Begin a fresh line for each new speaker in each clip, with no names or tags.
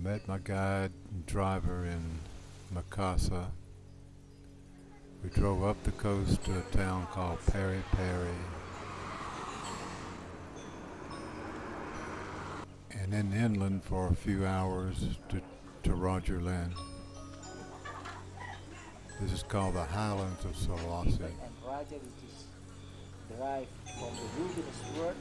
met my guide and driver in Makassar. We drove up the coast to a town called Peri Peri, and then inland for a few hours to Toraja land. This is called the Highlands of Sulawesi.
And Toraja, which is derived from the wilderness word.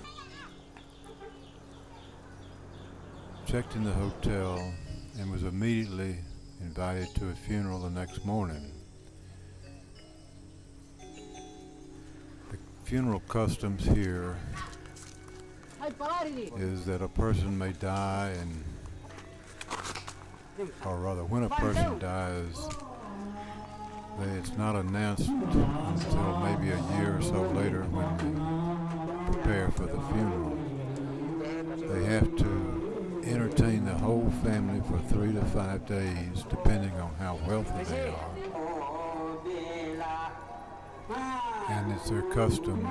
Checked in the hotel and was immediately invited to a funeral the next morning. The funeral customs here is that a person may die, and or rather when a person dies, it's not announced until maybe a year or so later when they prepare for the funeral. They have to entertain the whole family for 3 to 5 days, depending on how wealthy they are. And it's their custom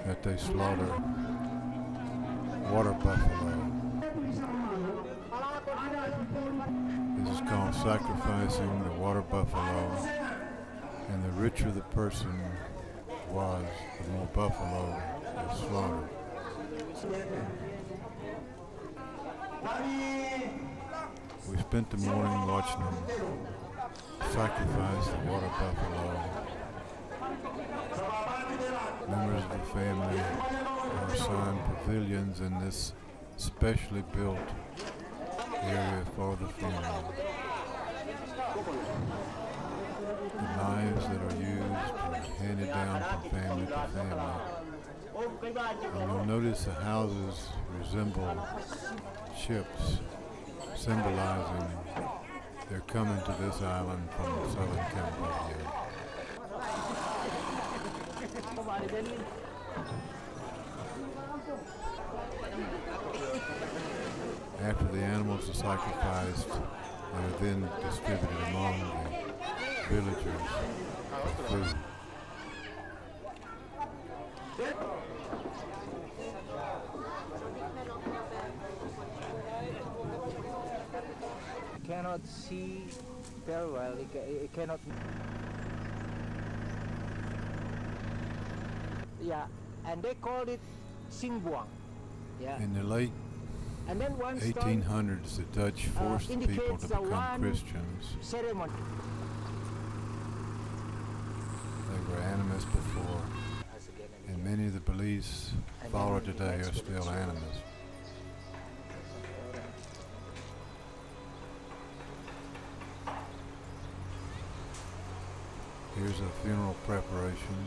that they slaughter water buffalo. This is called sacrificing the water buffalo, and the richer the person was, the more buffalo was slaughtered. We spent the morning watching them sacrifice the water buffalo. Members of the family are assigned pavilions in this specially built area for the funeral. The knives that are used are handed down from family to family. And you'll notice the houses resemble ships, symbolizing they're coming to this island from southern Cambodia. After the animals are sacrificed, they are then distributed among the villagers for food.
You cannot see very well, it cannot. Yeah, and they called it Singbuang. Yeah.
In the late
And then
1800s, the Dutch forced the people to become Christians.
Ceremony.
They were animists before, and many of the beliefs followed today are still animist. Here's a funeral preparation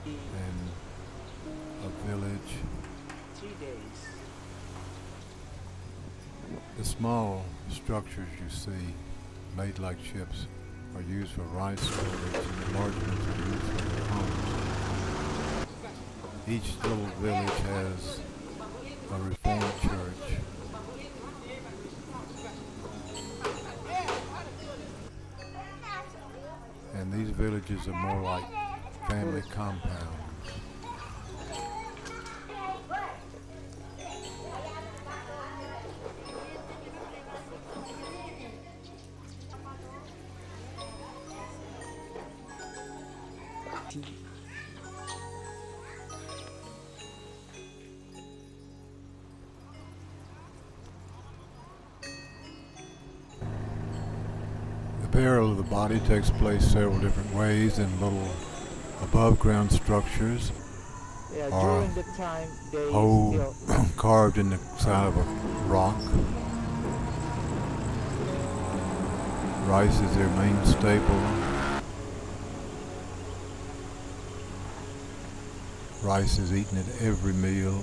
and a village.
3 days.
The small structures you see, made like ships, are used for rice storage, and the large ones are used for their homes. Each little village has a Reformed church. And these villages are more like family compounds. The burial of the body takes place several different ways in little above-ground structures,
Yeah,
or
during the time they
hole carved in the side of a rock. Rice is their main staple. Rice is eaten at every meal.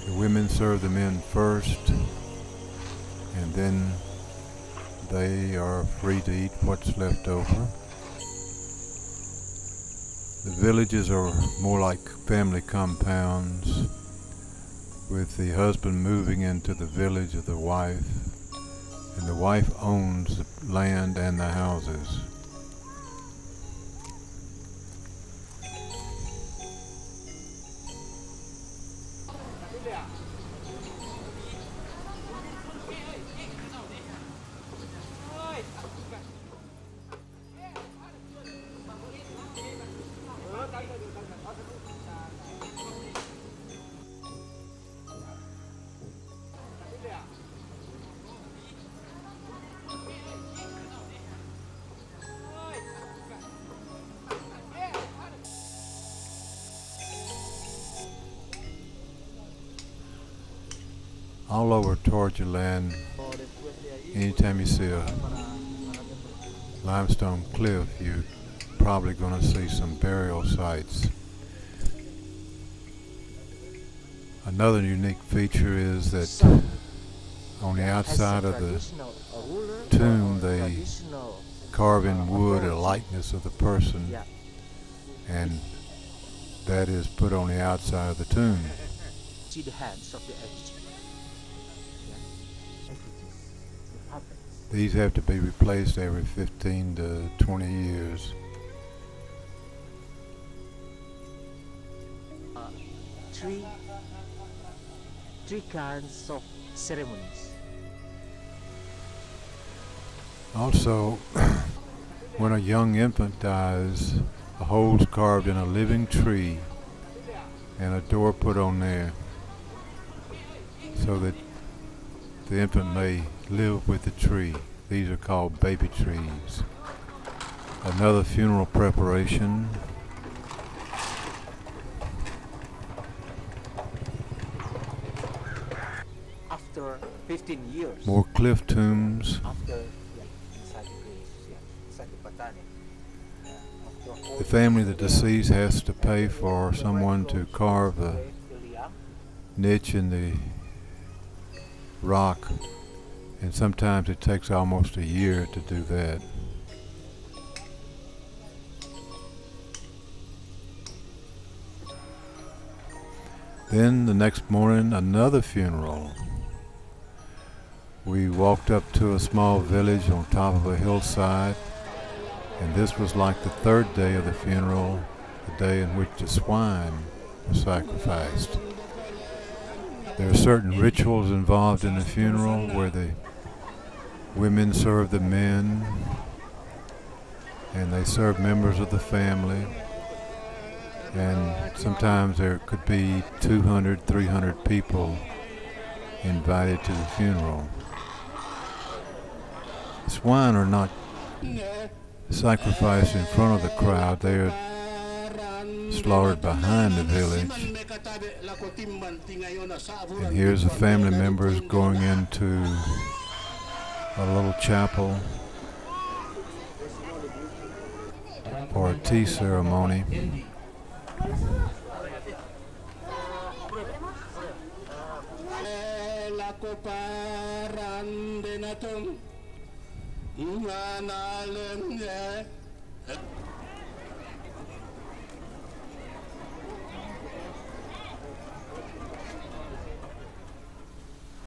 The women serve the men first, and then they are free to eat what's left over. The villages are more like family compounds, with the husband moving into the village of the wife, and the wife owns the land and the houses. All over Toraja land, anytime you see a limestone cliff, you're probably going to see some burial sites. Another unique feature is that on the outside of the tomb they carve in wood a likeness of the person, and that is put on the outside of the tomb.
See the hands of the effigy.
These have to be replaced every 15 to 20 years.
Three kinds of ceremonies.
Also, when a young infant dies, a hole is carved in a living tree and a door put on there so that the infant may live with the tree. These are called baby trees. Another funeral preparation.
After 15 years.
More cliff tombs.
After, inside the grave, inside the botanic.
The family of the deceased has to pay for someone to carve a niche in the rock, and sometimes it takes almost a year to do that. Then the next morning, another funeral. We walked up to a small village on top of a hillside, and this was like the third day of the funeral, the day in which the swine was sacrificed. There are certain rituals involved in the funeral where the women serve the men, and they serve members of the family, and sometimes there could be 200, 300 people invited to the funeral. Swine are not sacrificed in front of the crowd. They are slaughtered behind the village. And here's the family members going into a little chapel for a tea ceremony.